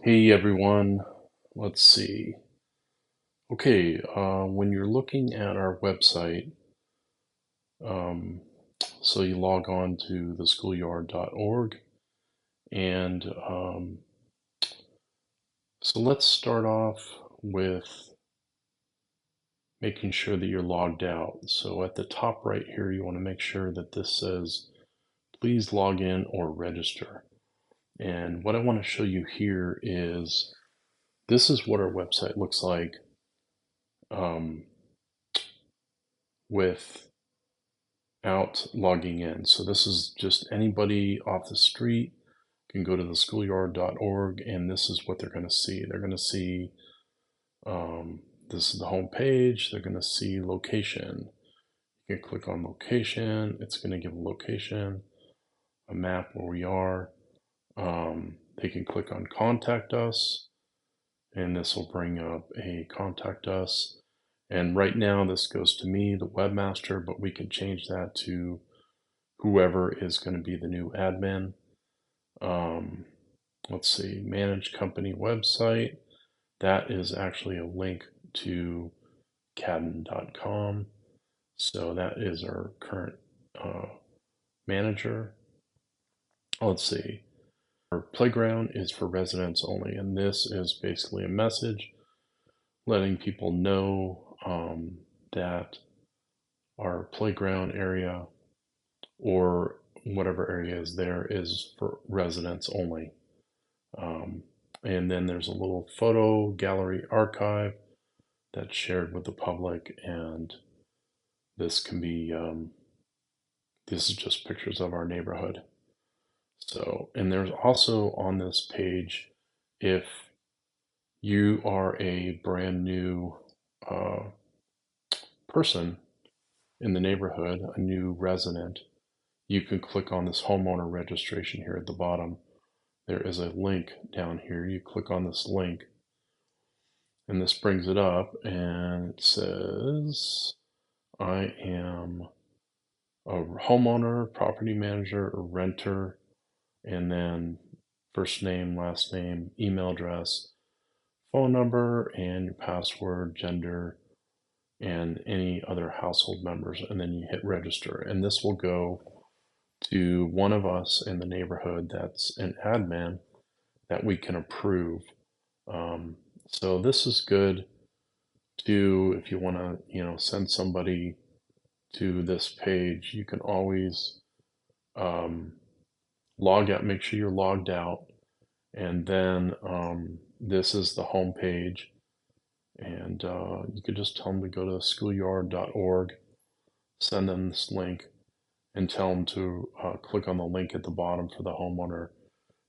Hey everyone, let's see. Okay, when you're looking at our website, um, so you log on to the schoolyard.org, and so let's start off with making sure that you're logged out. So at the top right here, you want to make sure that this says, please log in or register. And what I want to show you here is this is what our website looks like um, without logging in. So this is just anybody off the street can go to the schoolyard.org, and this is what they're going to see. They're going to see this is the home page. They're going to see location. You can click on location. It's going to give a location, a map where we are. They can click on contact us, and this will bring up a contact us. And right now this goes to me, the webmaster, but we can change that to whoever is going to be the new admin. Let's see, manage company website. That is actually a link to cadden.com. So that is our current manager. Let's see, our playground is for residents only, and this is basically a message letting people know that our playground area or whatever area is there is for residents only. And then there's a little photo gallery archive that's shared with the public, and this can be this is just pictures of our neighborhood. So, and there's also on this page, if you are a brand new person in the neighborhood, a new resident, you can click on this homeowner registration here at the bottom. There is a link down here. You click on this link, and this brings it up, and it says, I am a homeowner, property manager, or renter, and then first name, last name, email address, phone number, and your password, gender, and any other household members, and then you hit register. And this will go to one of us in the neighborhood that's an admin that we can approve. So this is good to, if you want to, send somebody to this page, you can always log out, make sure you're logged out, and then this is the home page, and you could just tell them to go to schoolyard.org, send them this link, and tell them to click on the link at the bottom for the homeowner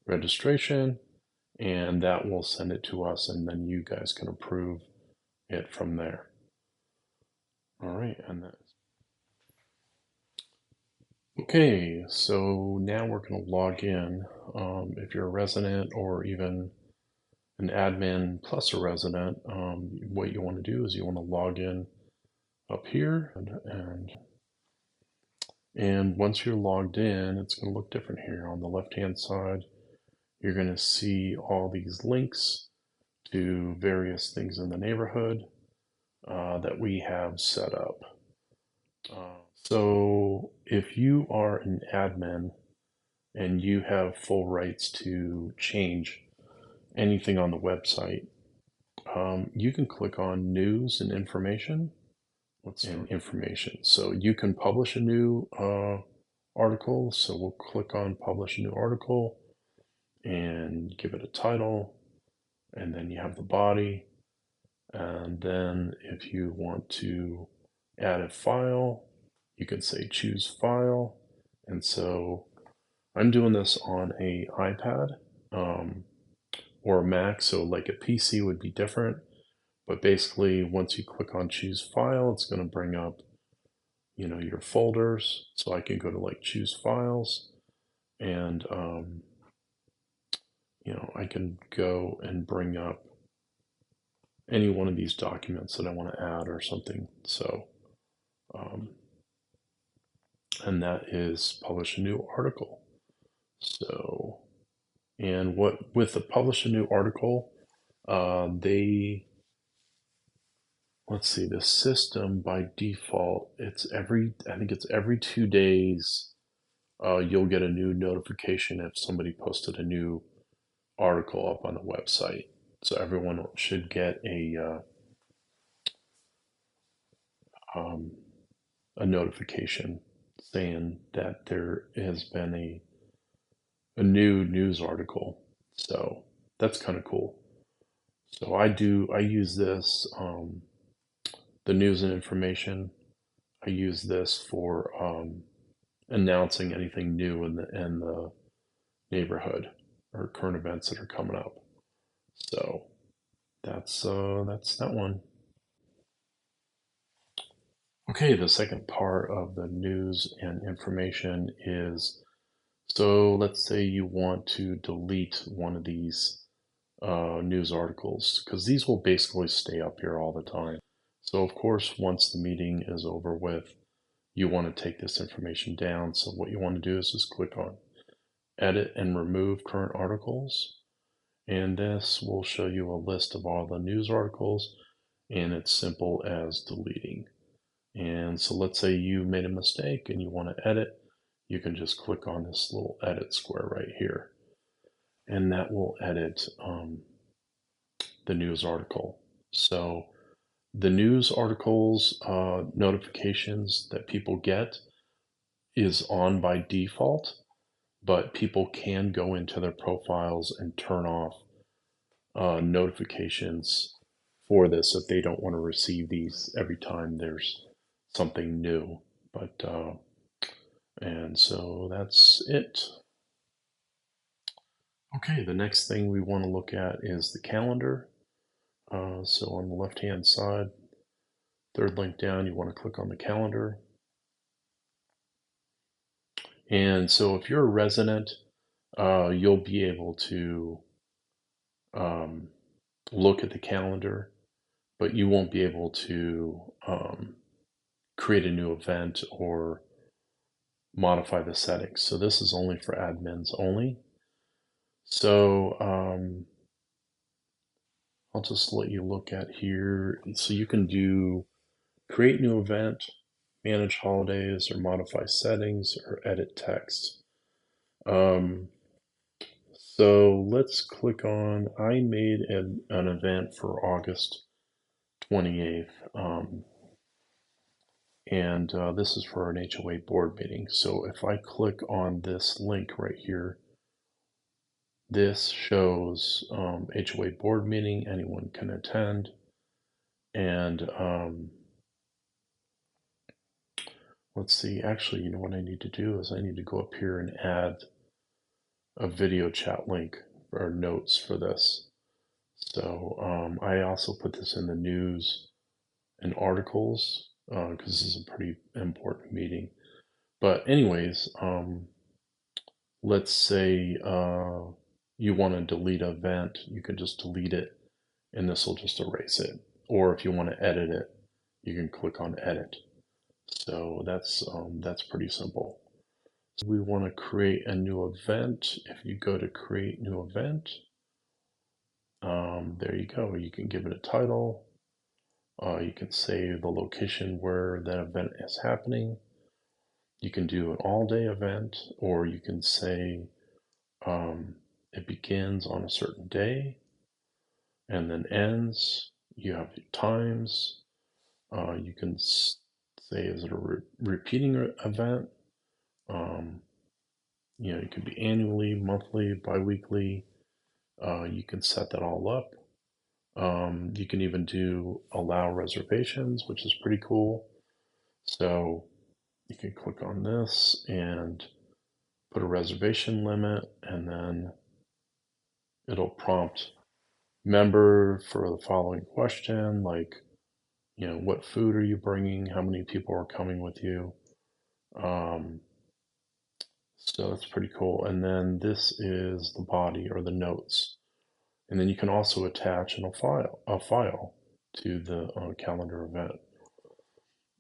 registration, and that will send it to us, and then you guys can approve it from there. All right, and that's okay. So now we're going to log in. If you're a resident or even an admin plus a resident, what you want to do is you want to log in up here, and once you're logged in, it's going to look different here. On the left-hand side, you're going to see all these links to various things in the neighborhood that we have set up. So if you are an admin and you have full rights to change anything on the website, you can click on news and information. Information. So you can publish a new article. So we'll click on publish a new article and give it a title, and then you have the body. And then if you want to add a file, you can say choose file. And so I'm doing this on a iPad or a Mac, so like a PC would be different. But basically, once you click on choose file, it's going to bring up, your folders. So I can go to like choose files, and I can go and bring up any one of these documents that I want to add or something. So, and that is publish a new article. So And with the publish a new article, let's see, the system by default, I think it's every 2 days, you'll get a new notification if somebody posted a new article up on the website. So everyone should get a notification saying that there has been a new news article. So that's kind of cool. So I use this, the news and information. I use this for announcing anything new in the neighborhood or current events that are coming up. So that's that one. Okay, the second part of the news and information is, so let's say you want to delete one of these news articles, because these will basically stay up here all the time. So of course, once the meeting is over with, you want to take this information down. So what you want to do is just click on edit and remove current articles. And this will show you a list of all the news articles, and it's simple as deleting. And so let's say you made a mistake and you want to edit, you can just click on this little edit square right here. And that will edit the news article. So the news articles notifications that people get is on by default, but people can go into their profiles and turn off notifications for this if they don't want to receive these every time there's something new. But and so that's it. Okay, the next thing we want to look at is the calendar. So on the left hand side, third link down, you want to click on the calendar. And so if you're a resident, you'll be able to look at the calendar, but you won't be able to create a new event or modify the settings. So this is only for admins only. So I'll just let you look at here. So you can do create new event, manage holidays, or modify settings, or edit text. So let's click on, I made an event for August 28th. And this is for an HOA board meeting. So if I click on this link right here, this shows HOA board meeting, anyone can attend. And let's see, actually, you know what I need to do is I need to go up here and add a video chat link or notes for this. So I also put this in the news and articles because this is a pretty important meeting. But anyways, let's say you want to delete an event, you can just delete it and this will just erase it. Or if you want to edit it, you can click on edit. So that's pretty simple. So we want to create a new event. If you go to create new event, there you go. You can give it a title. You can say the location where that event is happening. You can do an all-day event, or you can say it begins on a certain day and then ends. You have your times. You can say, is it a repeating event? You know, it could be annually, monthly, bi-weekly. You can set that all up. You can even do allow reservations, which is pretty cool. So you can click on this and put a reservation limit, and then it'll prompt member for the following question, like, you know, what food are you bringing? How many people are coming with you? So that's pretty cool. And then this is the body or the notes. And then you can also attach a file to the calendar event.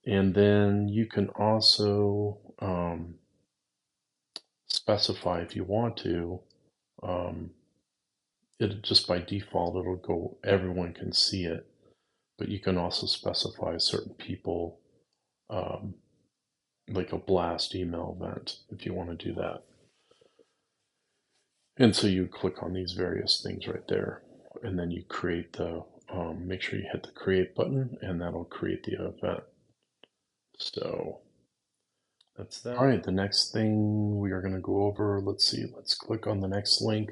And then you can also specify, if you want to, it just by default, it'll go, everyone can see it, but you can also specify certain people, like a blast email event if you want to do that. And so you click on these various things right there, and then you create the, make sure you hit the create button, and that'll create the event. So that's that. All right, the next thing we are going to go over, let's see, let's click on the next link.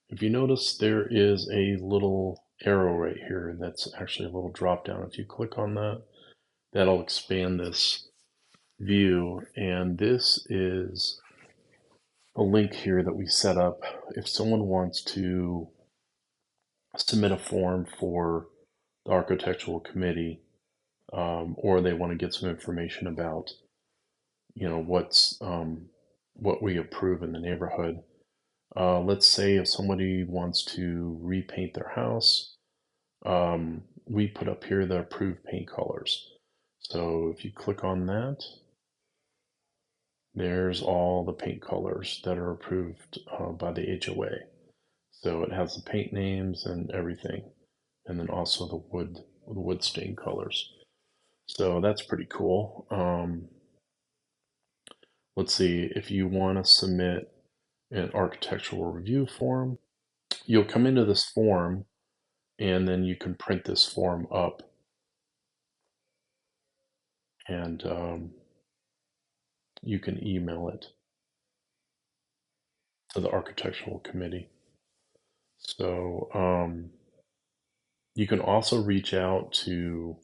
If you notice, there is a little arrow right here that's actually a little drop down. If you click on that, that'll expand this view, and this is a link here that we set up if someone wants to submit a form for the architectural committee, or they want to get some information about, what we approve in the neighborhood. Let's say if somebody wants to repaint their house, we put up here the approved paint colors. So if you click on that, there's all the paint colors that are approved by the HOA. So it has the paint names and everything, and then also the wood stain colors. So that's pretty cool. Let's see, if you want to submit an architectural review form, you'll come into this form, and then you can print this form up, and you can email it to the architectural committee. So you can also reach out to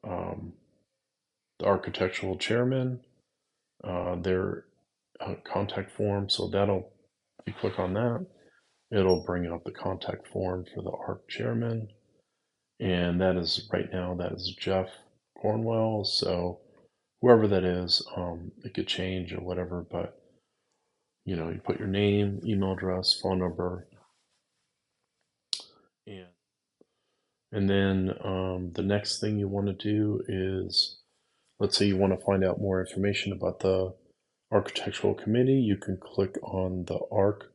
the architectural chairman, their contact form. So that'll, if you click on that, it'll bring up the contact form for the ARC chairman. And that is, right now, that is Jeff Cornwell. So whoever that is, it could change or whatever, but you put your name, email address, phone number, and then the next thing you want to do is, let's say you want to find out more information about the architectural committee, you can click on the ARC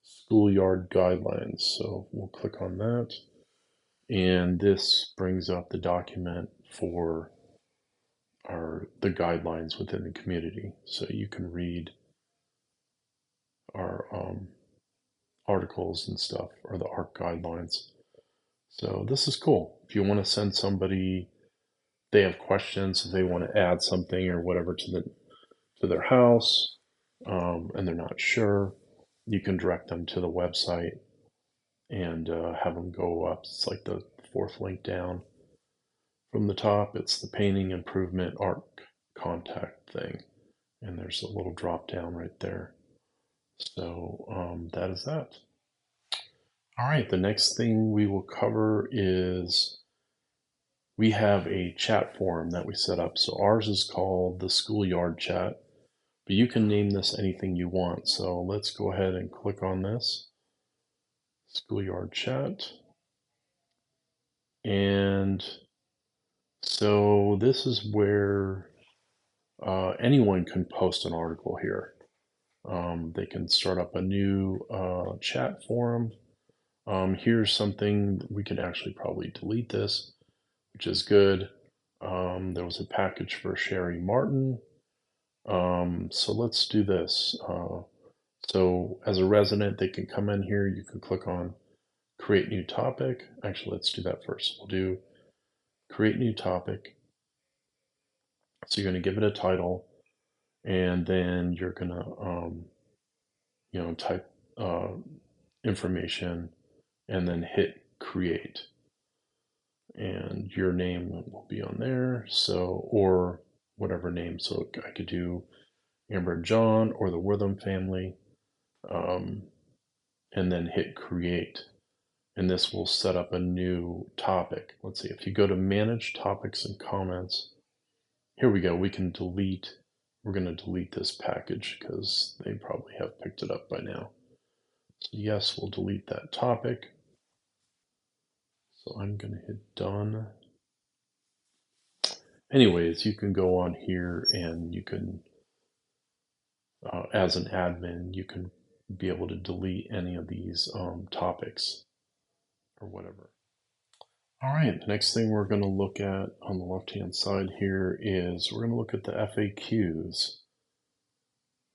Schoolyard Guidelines. So we'll click on that, and this brings up the document for the guidelines within the community. So you can read our articles and stuff, or the ARC guidelines. So this is cool. If you want to send somebody, they have questions, if they want to add something or whatever to their house, and they're not sure, you can direct them to the website and have them go up. It's like the fourth link down from the top. It's the painting improvement ARC contact thing, and there's a little drop down right there. So that is that. All right, the next thing we will cover is we have a chat forum that we set up. So ours is called the Schoolyard Chat, but you can name this anything you want. So let's go ahead and click on this Schoolyard Chat. And so this is where anyone can post an article here. They can start up a new chat forum. Here's something we could actually probably delete this, which is good. There was a package for Sherry Martin. So let's do this. So as a resident, they can come in here. You can click on create new topic. Actually, let's do that first. We'll do create new topic. So you're going to give it a title, and then you're going to, type information, and then hit create. And your name will be on there. So, or whatever name. So I could do Amber and John or the Wortham family, and then hit create. And this will set up a new topic. Let's see, if you go to manage topics and comments, here we go, we can delete, we're going to delete this package because they probably have picked it up by now. So yes, we'll delete that topic. So I'm going to hit done. Anyways, you can go on here and you can, as an admin, you can be able to delete any of these topics or whatever. All right, the next thing we're going to look at on the left-hand side here is we're going to look at the FAQs.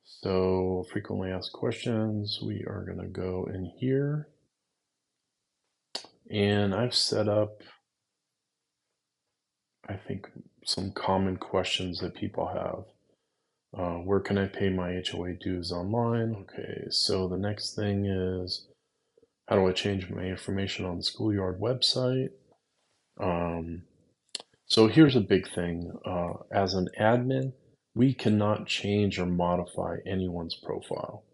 So frequently asked questions, we are going to go in here, and I've set up, I think, some common questions that people have. Where can I pay my HOA dues online? Okay, so the next thing is, how do I change my information on the Schoolyard website? So here's a big thing. As an admin, we cannot change or modify anyone's profile.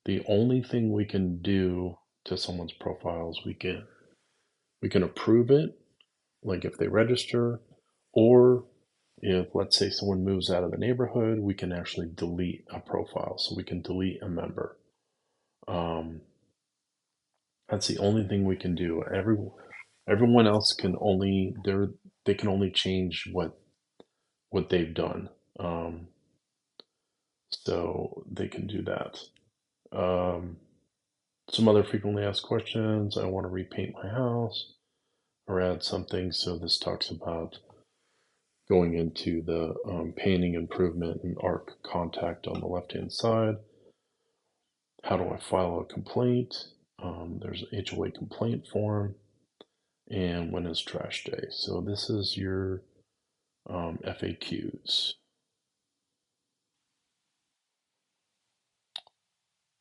The only thing we can do to someone's profile is we can approve it, like if they register, or if, let's say, someone moves out of the neighborhood, we can actually delete a profile. So we can delete a member. That's the only thing we can do. Everyone else can only they can only change what they've done. So they can do that. Some other frequently asked questions. I want to repaint my house or add something. So this talks about going into the painting improvement and ARC contact on the left-hand side. How do I file a complaint? There's an HOA complaint form. And when is trash day? So this is your FAQs.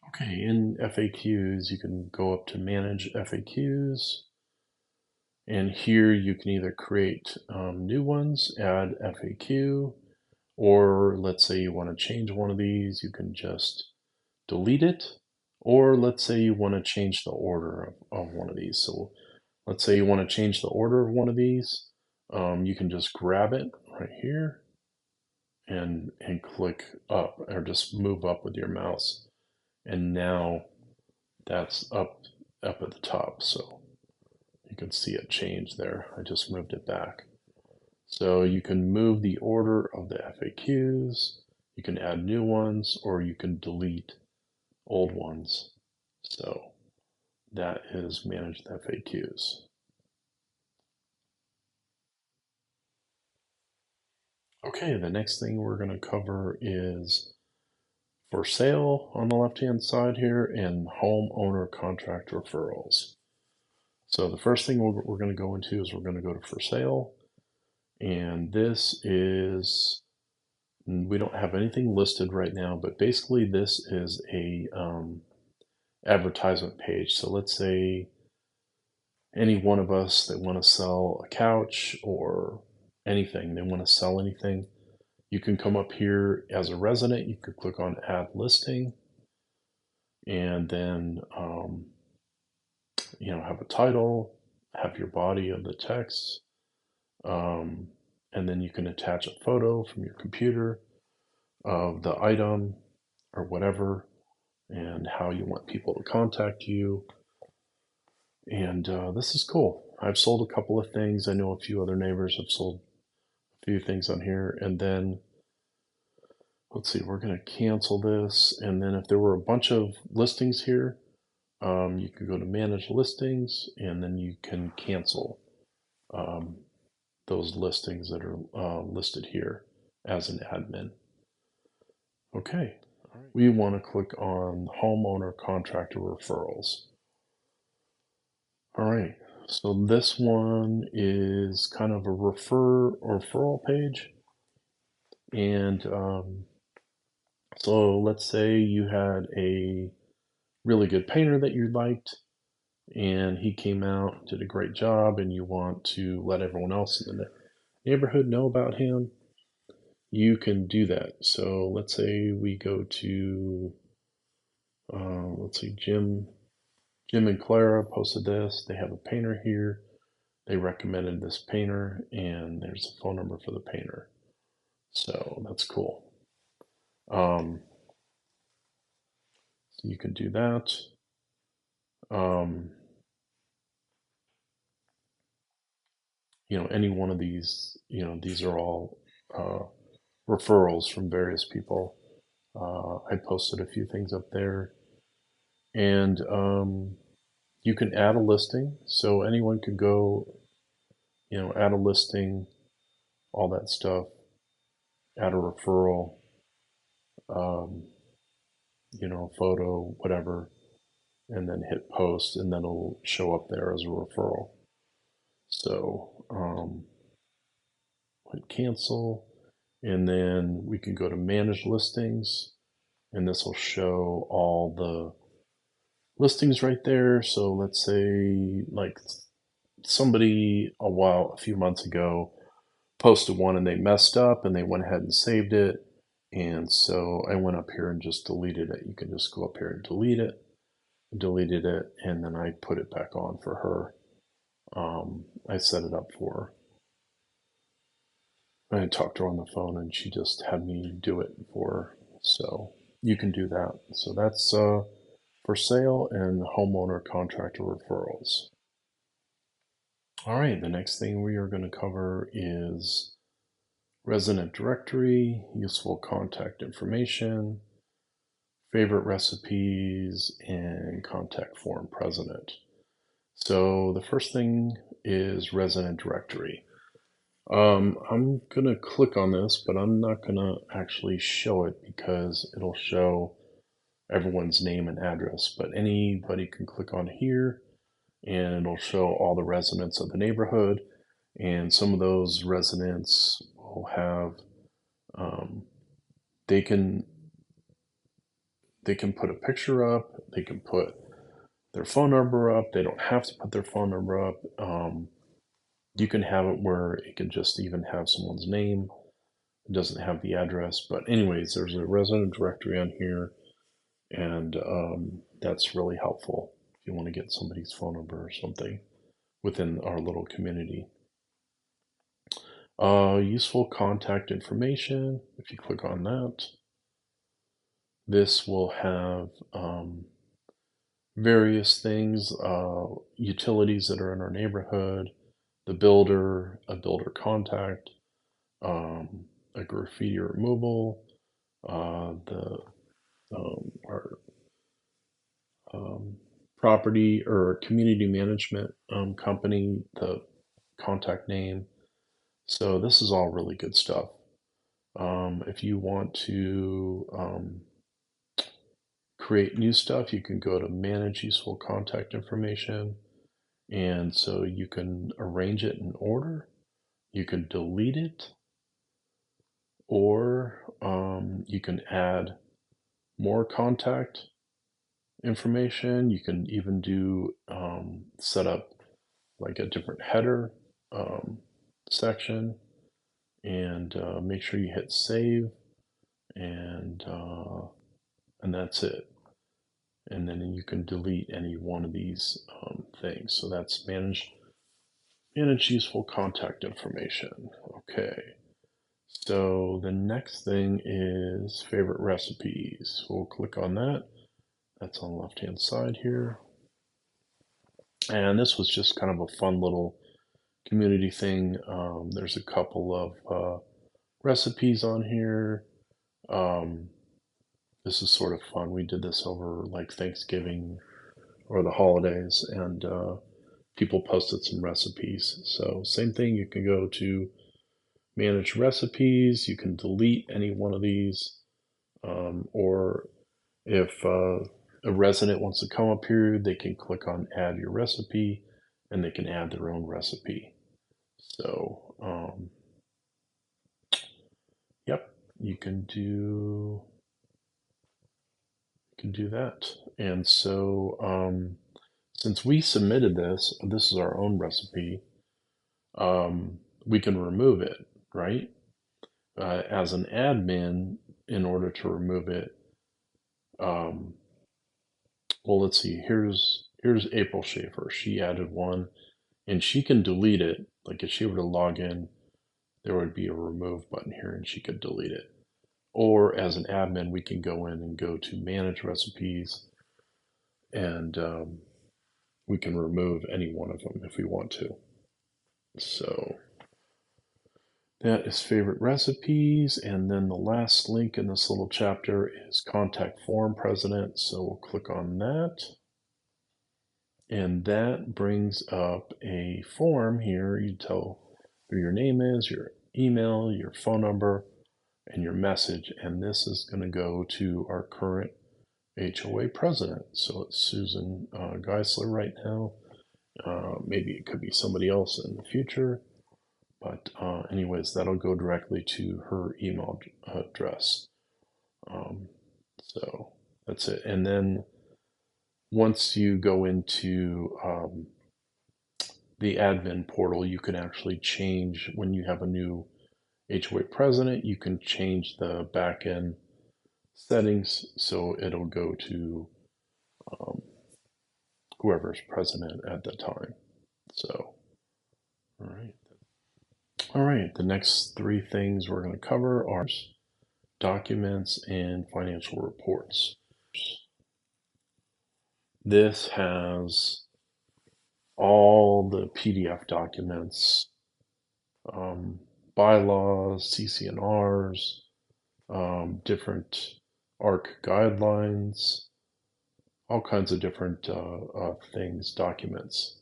Okay, in FAQs, you can go up to Manage FAQs. And here you can either create new ones, add FAQ, or let's say you want to change one of these, you can just delete it. Or let's say you want to change the order of one of these. So let's say you want to change the order of one of these. You can just grab it right here and click up, or just move up with your mouse. And now that's up at the top. So you can see it change there. I just moved it back. So you can move the order of the FAQs, you can add new ones, or you can delete old ones. So that is managed FAQs. Okay, the next thing we're going to cover is for sale on the left-hand side here and homeowner contract referrals. So the first thing we're going to go into is we're going to go to for sale. And this is, we don't have anything listed right now, but basically this is a advertisement page. So let's say any one of us that want to sell a couch or anything, they want to sell anything, you can come up here as a resident, you could click on add listing, and then have a title, have your body of the text, and then you can attach a photo from your computer of the item or whatever, and how you want people to contact you. And this is cool. I've sold a couple of things. I know a few other neighbors have sold a few things on here. And then, let's see, we're going to cancel this. And then if there were a bunch of listings here, you can go to manage listings, and then you can cancel those listings that are listed here as an admin. Okay, we want to click on homeowner contractor referrals. All right, so this one is kind of a referral page. And so let's say you had a really good painter that you liked, and he came out, did a great job, and you want to let everyone else in the neighborhood know about him. You can do that. So let's say we go to, let's see, Jim and Clara posted this. They have a painter here. They recommended this painter, and there's a phone number for the painter. So that's cool. So you can do that. Any one of these, these are all referrals from various people. I posted a few things up there. And you can add a listing, so anyone could go, add a listing, all that stuff, add a referral, photo, whatever, and then hit post, and then it'll show up there as a referral. So hit cancel, and then we can go to manage listings, and this will show all the listings right there. So let's say like somebody a few months ago posted one and they messed up and they went ahead and saved it. And so I went up here and just deleted it. You can just go up here and deleted it, and then I put it back on for her. I set it up for her. I talked to her on the phone and she just had me do it for her. So you can do that. So that's for sale and homeowner contractor referrals. All right, the next thing we are going to cover is resident directory, useful contact information, favorite recipes, and contact form president. So the first thing is resident directory. I'm going to click on this, but I'm not going to actually show it because it'll show everyone's name and address. But anybody can click on here and it'll show all the residents of the neighborhood. And some of those residents will have, they can put a picture up, they can put their phone number up, they don't have to put their phone number up. You can have it where it can just even have someone's name. It doesn't have the address, but anyways, there's a resident directory on here, and that's really helpful if you want to get somebody's phone number or something within our little community. Useful contact information, if you click on that, this will have various things, utilities that are in our neighborhood, the builder, a builder contact, a graffiti removal, our property or community management company, the contact name. So this is all really good stuff. If you want to create new stuff, you can go to manage useful contact information. And so you can arrange it in order, you can delete it, or you can add more contact information. You can even do set up like a different header section, and make sure you hit save, and that's it. And then you can delete any one of these things. So that's manage useful contact information. Okay. So the next thing is favorite recipes. We'll click on that. That's on the left-hand side here. And this was just kind of a fun little community thing. There's a couple of recipes on here. This is sort of fun. We did this over like Thanksgiving or the holidays, and people posted some recipes. So same thing, you can go to manage recipes, you can delete any one of these, or if a resident wants to come up here, they can click on add your recipe and they can add their own recipe. So yep, you can do that. And so since we submitted this is our own recipe, we can remove it, right? As an admin, in order to remove it, well, let's see, here's April Schaefer. She added one, and she can delete it. Like if she were to log in, there would be a remove button here and she could delete it. Or as an admin, we can go in and go to manage recipes, and we can remove any one of them if we want to. So That is favorite recipes, and then the last link in this little chapter is contact forum president, so we'll click on that. And that brings up a form here. You tell who your name is, your email, your phone number, and your message, and this is going to go to our current HOA president. So it's Susan Geisler right now. Maybe it could be somebody else in the future. But anyways, that'll go directly to her email address. So that's it. And then once you go into the admin portal, you can actually change, when you have a new HOA president, you can change the backend settings so it'll go to whoever's president at the time. So, all right. All right, the next three things we're going to cover are documents and financial reports. This has all the PDF documents, bylaws, CC&Rs, different ARC guidelines, all kinds of different things, documents.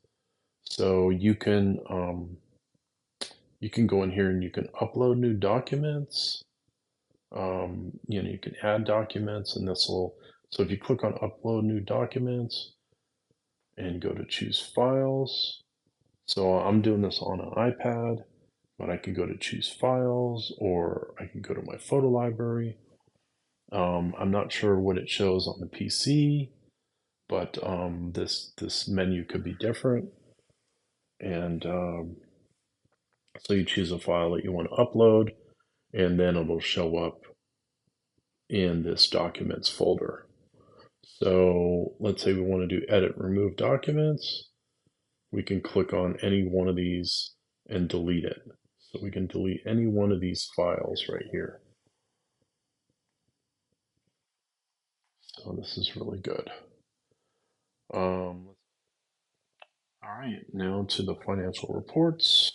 So you can go in here and you can upload new documents. You can add documents, and this will. So if you click on upload new documents and go to choose files. So I'm doing this on an iPad, but I can go to choose files, or I can go to my photo library. I'm not sure what it shows on the PC, but this menu could be different. And so you choose a file that you want to upload, and then it'll show up in this documents folder. So let's say we want to do edit remove documents. We can click on any one of these and delete it. So we can delete any one of these files right here. So this is really good. All right, now to the financial reports.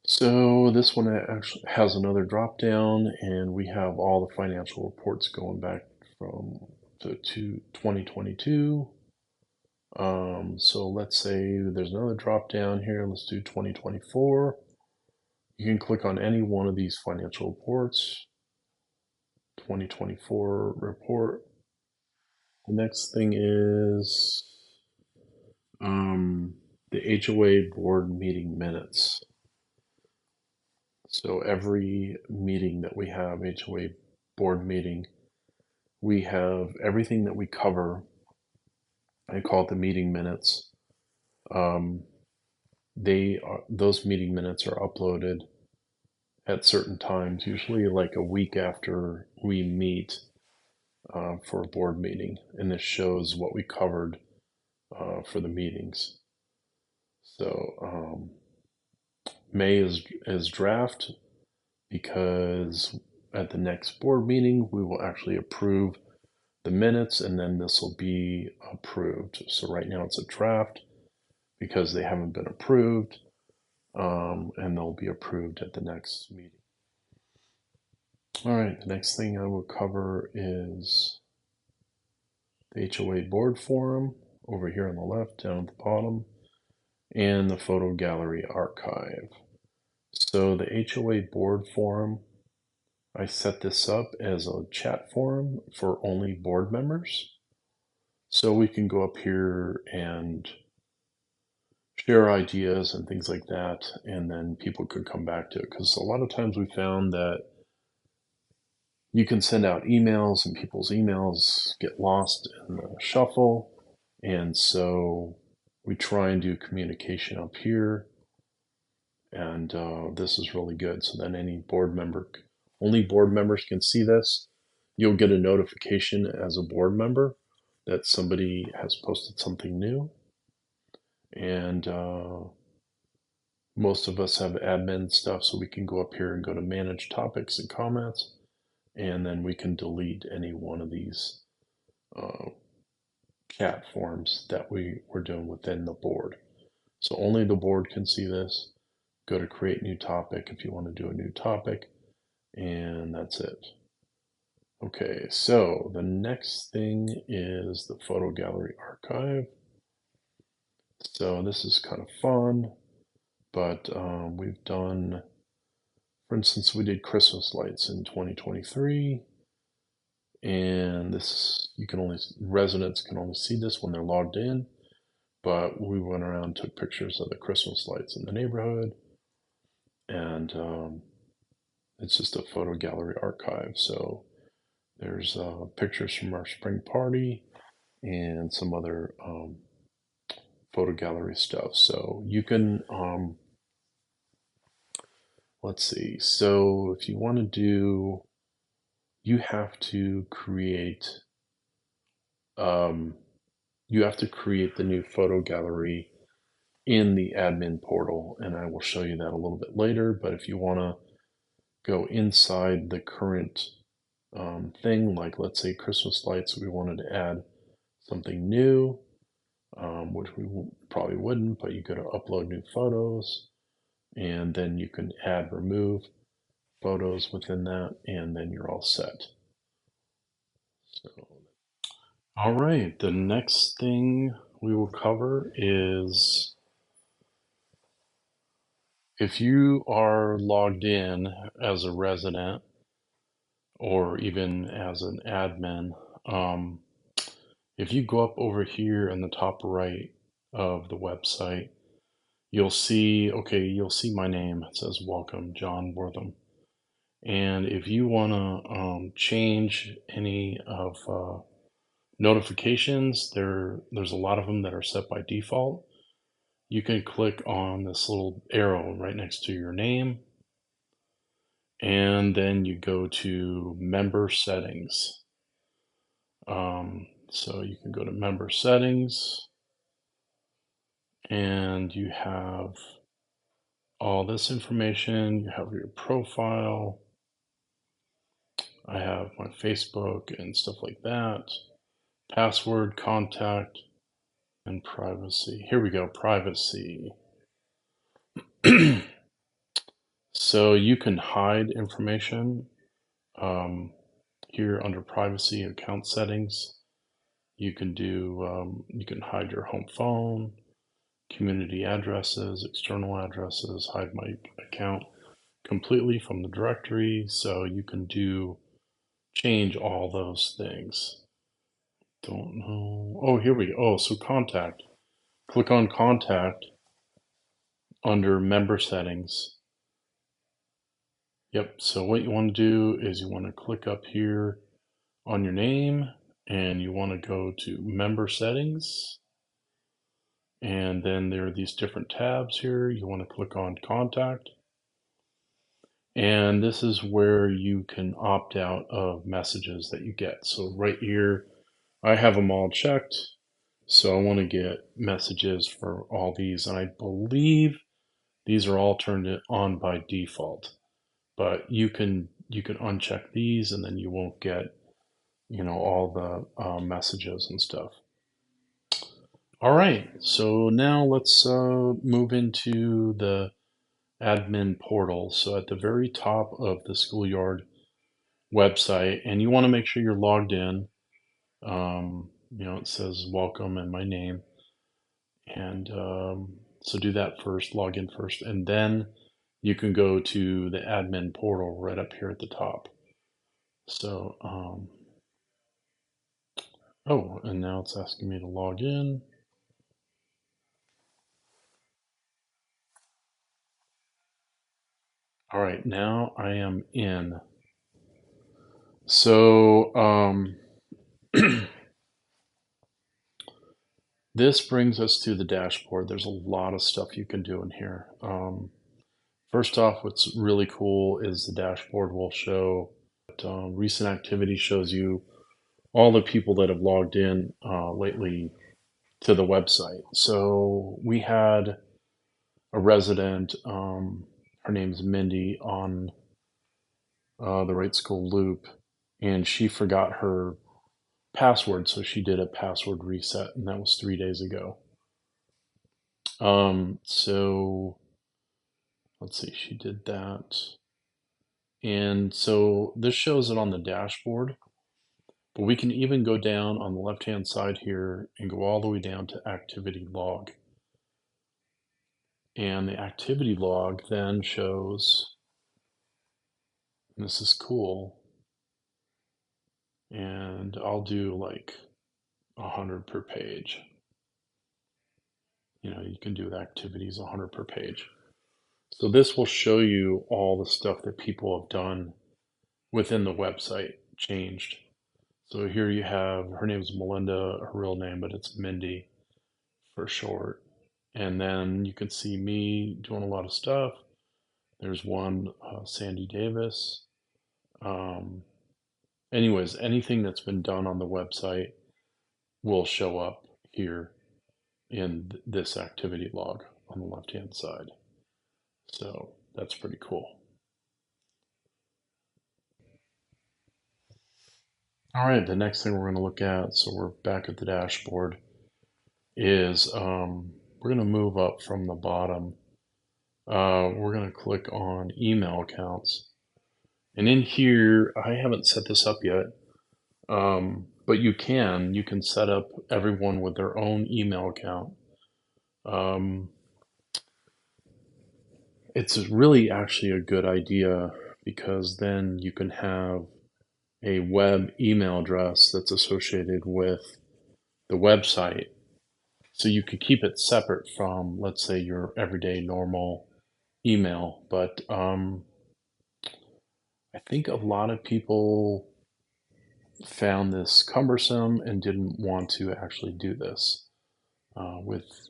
So this one actually has another drop down, and we have all the financial reports going back from to 2022. So let's say there's another drop down here. Let's do 2024. You can click on any one of these financial reports. 2024 report. The next thing is the HOA board meeting minutes. So every meeting that we have, HOA board meeting, we have everything that we cover. I call it the meeting minutes. Those meeting minutes are uploaded at certain times, usually like a week after we meet for a board meeting, and this shows what we covered for the meetings. So May is draft, because at the next board meeting we will actually approve the minutes, and then this will be approved. So right now it's a draft because they haven't been approved, and they'll be approved at the next meeting. All right, the next thing I will cover is the HOA Board Forum over here on the left, down at the bottom, and the photo gallery archive. So the HOA Board Forum, I set this up as a chat forum for only board members. So we can go up here and share ideas and things like that, and then people could come back to it. Because a lot of times we found that you can send out emails and people's emails get lost in the shuffle. And so we try and do communication up here. And this is really good. So then only board members can see this. You'll get a notification as a board member that somebody has posted something new. And most of us have admin stuff, so we can go up here and go to manage topics and comments, and then we can delete any one of these chat forms that we were doing within the board. So only the board can see this. go to create new topic if you want to do a new topic, and that's it. Okay, so the next thing is the photo gallery archive. So this is kind of fun, but we've done, for instance, we did Christmas lights in 2023, and this, residents can only see this when they're logged in, but we went around, took pictures of the Christmas lights in the neighborhood, and it's just a photo gallery archive. So there's pictures from our spring party and some other photo gallery stuff. So you can, let's see. So if you want to do, you have to create, the new photo gallery in the admin portal, and I will show you that a little bit later. But if you want to go inside the current thing, like let's say Christmas lights, we wanted to add something new, which we probably wouldn't, but you go to upload new photos, and then you can add, remove photos within that, and then you're all set. So, all right, the next thing we will cover is, if you are logged in as a resident or even as an admin, if you go up over here in the top right of the website, you'll see my name. It says welcome, John Wortham. And if you want to change any of notifications, there's a lot of them that are set by default. You can click on this little arrow right next to your name, and then you go to member settings. So you can go to member settings, and you have all this information. You have your profile. I have my Facebook and stuff like that. Password, contact, and privacy. Here we go, privacy. So you can hide information here under privacy account settings. You can do, you can hide your home phone, community addresses, external addresses, hide my account completely from the directory. So you can change all those things. Don't know. Oh, here we go. Oh, so contact. Click on contact under member settings. Yep, so what you want to do is you want to click up here on your name, and you want to go to member settings, and then there are these different tabs here. You want to click on contact, and this is where you can opt out of messages that you get. So right here, I have them all checked, so I want to get messages for all these, and I believe these are all turned on by default, but you can uncheck these, and then you won't get all the messages and stuff. All right, so now let's move into the admin portal. So at the very top of the Schoolyard website, and you want to make sure you're logged in. It says welcome and my name, and so do that first, log in first, and then you can go to the admin portal right up here at the top. So, oh, and now it's asking me to log in. All right, now I am in. So, this brings us to the dashboard. There's a lot of stuff you can do in here. First off, what's really cool is the dashboard will show recent activity, shows you all the people that have logged in lately to the website. So we had a resident, her name's Mindy, on the Right School Loop, and she forgot her password, so she did a password reset, and that was 3 days ago. So Let's see, she did that. And so this shows it on the dashboard, but we can even go down on the left-hand side here and go all the way down to activity log. And the activity log then shows, and this is cool, and I'll do like 100 per page. You know, you can do the activities 100 per page. So this will show you all the stuff that people have done within the website changed. So here you have, her name is Melinda, her real name, but it's Mindy for short. And then you can see me doing a lot of stuff. There's one, Sandy Davis. Anyways, anything that's been done on the website will show up here in this activity log on the left-hand side. So that's pretty cool. All right, the next thing we're going to look at, so we're back at the dashboard, is we're going to move up from the bottom. We're going to click on email accounts. And in here, I haven't set this up yet, but you can set up everyone with their own email account. It's really actually a good idea because then you can have a web email address that's associated with the website. So you could keep it separate from, let's say, your everyday normal email. But I think a lot of people found this cumbersome and didn't want to actually do this with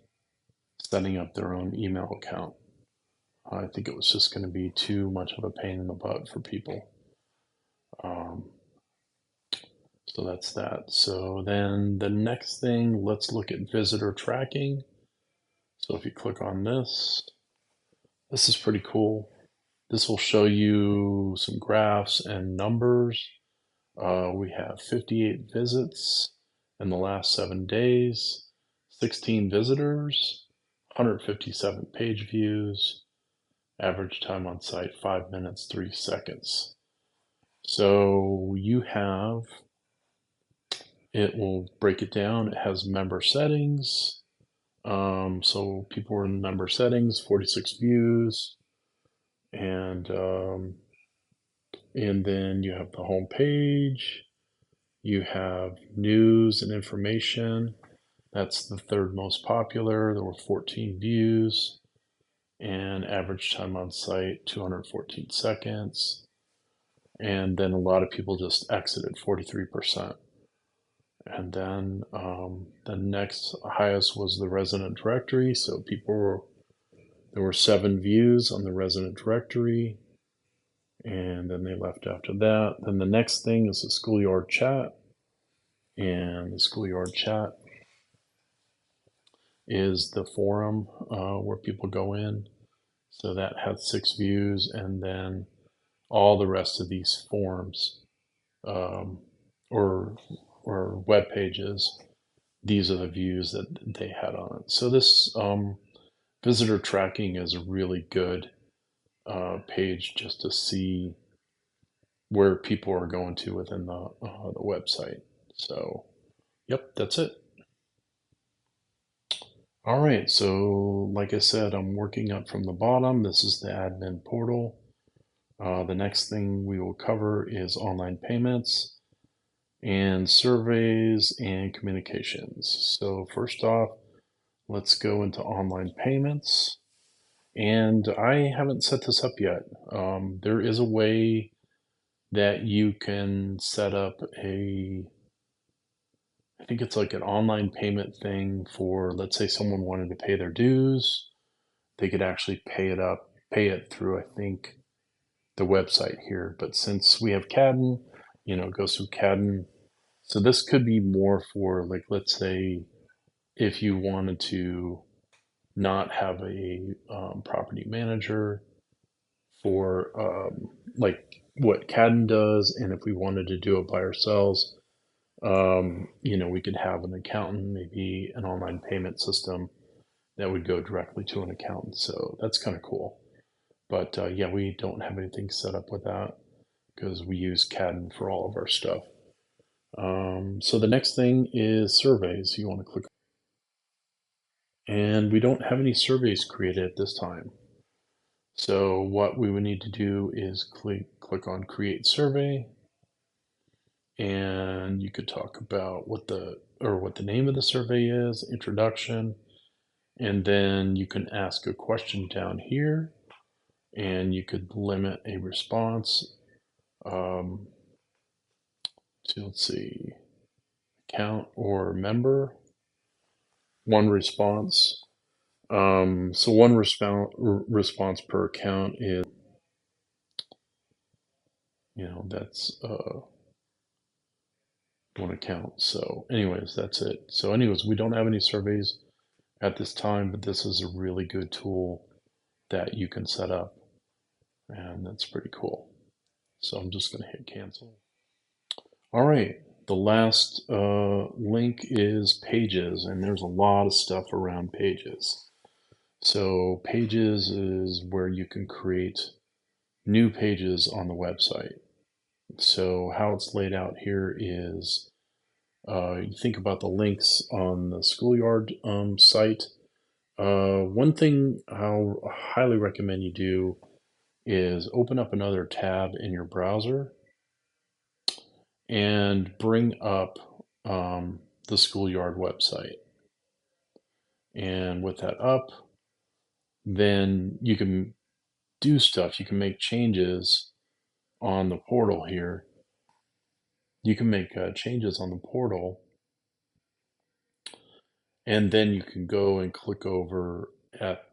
setting up their own email account. I think it was just going to be too much of a pain in the butt for people. So that's that. So then the next thing, let's look at visitor tracking. So if you click on this, this is pretty cool. This will show you some graphs and numbers. We have 58 visits in the last 7 days, 16 visitors, 157 page views, average time on site 5 minutes 3 seconds. So you have, it will break it down. It has member settings. So people were in member settings, 46 views, and then you have the home page. You have news and information. That's the third most popular. There were 14 views, and average time on site 214 seconds. And then a lot of people just exited, 43%. And then the next highest was the resident directory. So there were 7 views on the resident directory, and then they left after that. Then the next thing is the Schoolyard Chat, and the Schoolyard Chat is the forum where people go in. So that had 6 views, and then all the rest of these forums or web pages, these are the views that they had on it. So this visitor tracking is a really good page just to see where people are going to within the website. So, yep, that's it. All right, so like I said, I'm working up from the bottom. This is the admin portal. The next thing we will cover is online payments and surveys and communications. So first off, let's go into online payments. And I haven't set this up yet. There is a way that you can set up I think it's like an online payment thing for, let's say someone wanted to pay their dues, they could actually pay it through, I think, the website here. But since we have Cadden, it goes through Cadden. So this could be more for, like, let's say if you wanted to not have a property manager for like what Cadden does, and if we wanted to do it by ourselves, we could have an accountant, maybe an online payment system that would go directly to an accountant. So that's kind of cool. But yeah, we don't have anything set up with that because we use Cadden for all of our stuff. So the next thing is surveys. You want to click, and we don't have any surveys created at this time. So what we would need to do is click on Create Survey, and you could talk about what the name of the survey is, introduction, and then you can ask a question down here, and you could limit a response to, let's see, account or member, one response. So one response per account is, that's one account. So anyways, that's it. So anyways, we don't have any surveys at this time, but this is a really good tool that you can set up, and that's pretty cool. So I'm just going to hit cancel. All right, the last link is pages, and there's a lot of stuff around pages. So pages is where you can create new pages on the website. So how it's laid out here is you think about the links on the Schoolyard site. One thing I'll highly recommend you do is open up another tab in your browser and bring up the Schoolyard website. And with that up, then you can do stuff. You can make changes on the portal here. You can make changes on the portal, and then you can go and click over at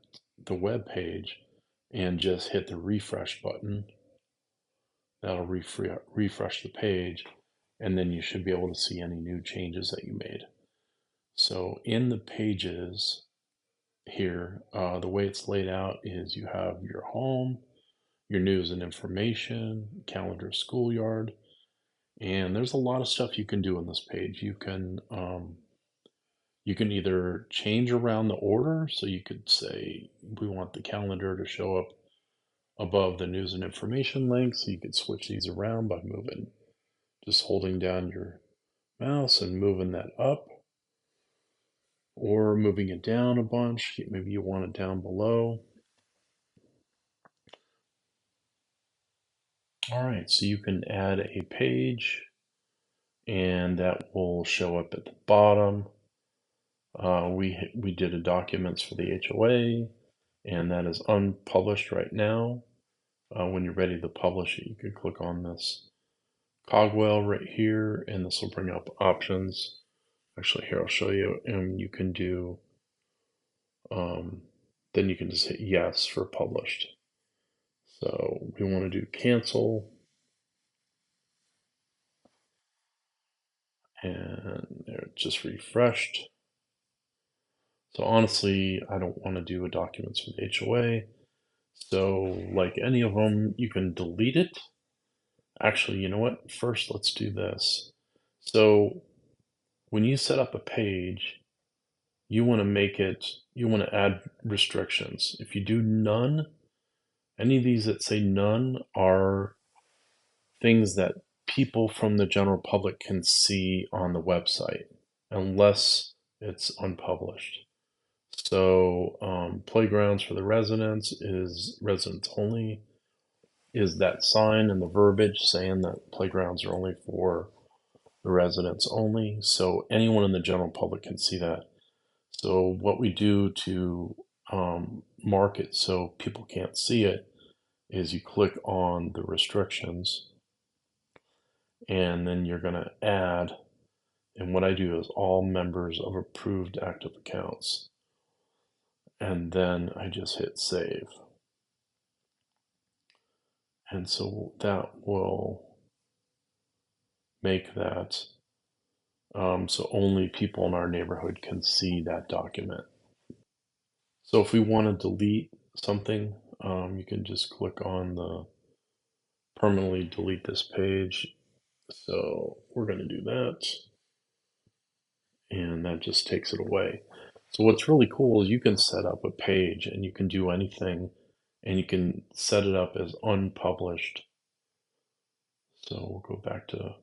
the web page and just hit the refresh button. That'll refresh the page, and then you should be able to see any new changes that you made. So in the pages here, the way it's laid out is you have your home, your news and information, calendar, schoolyard, and there's a lot of stuff you can do on this page. You can either change around the order, so you could say we want the calendar to show up above the news and information link, so you could switch these around by just holding down your mouse and moving that up, or moving it down a bunch. Maybe you want it down below. All right, so you can add a page, and that will show up at the bottom. We did a documents for the HOA, and that is unpublished right now. When you're ready to publish it, you can click on this cogwheel right here, and this will bring up options. Actually, here I'll show you, and you can do, then you can just hit yes for published. So we want to do cancel, and there it just refreshed. So honestly, I don't want to do a documents for the HOA. So like any of them, you can delete it. Actually, you know what? First, let's do this. So when you set up a page, you want to add restrictions. If you do none, any of these that say none are things that people from the general public can see on the website, unless it's unpublished. So playgrounds for the residents is residents only, is that sign and the verbiage saying that playgrounds are only for the residents only. So anyone in the general public can see that. So what we do to mark it so people can't see it is you click on the restrictions, and then you're going to add, and what I do is all members of approved active accounts, and then I just hit save. And so that will make that so only people in our neighborhood can see that document. So if we want to delete something, you can just click on the permanently delete this page. So we're going to do that, and that just takes it away. So what's really cool is you can set up a page and you can do anything, and you can set it up as unpublished. So we'll go back to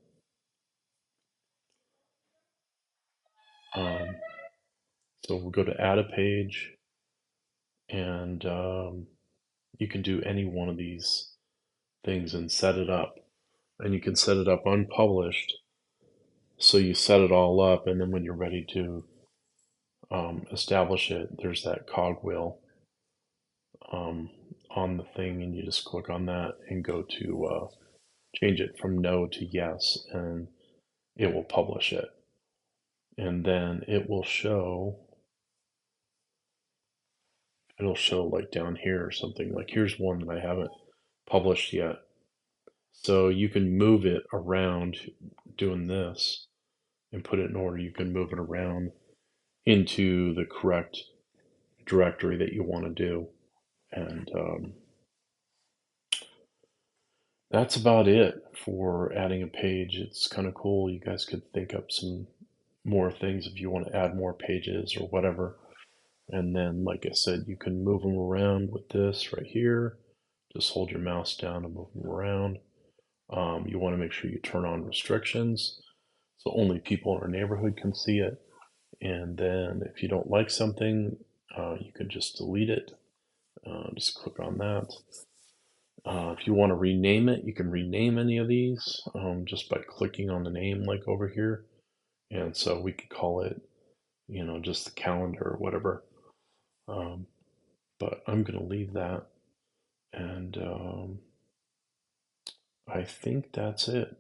so we'll go to add a page, and you can do any one of these things and set it up. And you can set it up unpublished. So you set it all up, and then when you're ready to establish it, there's that cogwheel on the thing, and you just click on that and go to change it from no to yes, and it will publish it. And then it'll show like down here or something. Like here's one that I haven't published yet. So you can move it around doing this and put it in order. You can move it around into the correct directory that you want to do. And that's about it for adding a page. It's kind of cool. You guys could think up some more things if you want to add more pages or whatever. And then, like I said, you can move them around with this right here. Just hold your mouse down and move them around. You want to make sure you turn on restrictions so only people in our neighborhood can see it. And then if you don't like something, you can just delete it. Just click on that. If you want to rename it, you can rename any of these just by clicking on the name like over here. And so we could call it, just the calendar or whatever. But I'm going to leave that. And I think that's it.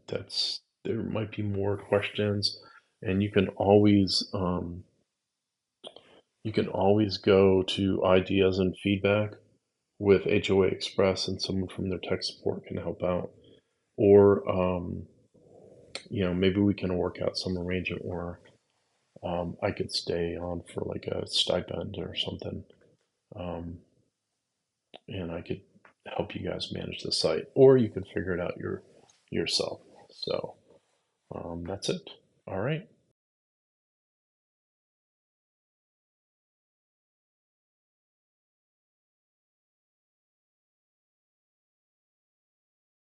There might be more questions, and you can always go to ideas and feedback with HOA Express, and someone from their tech support can help out. Or maybe we can work out some arrangement where I could stay on for like a stipend or something, and I could help you guys manage the site, or you can figure it out yourself. So that's it. All right.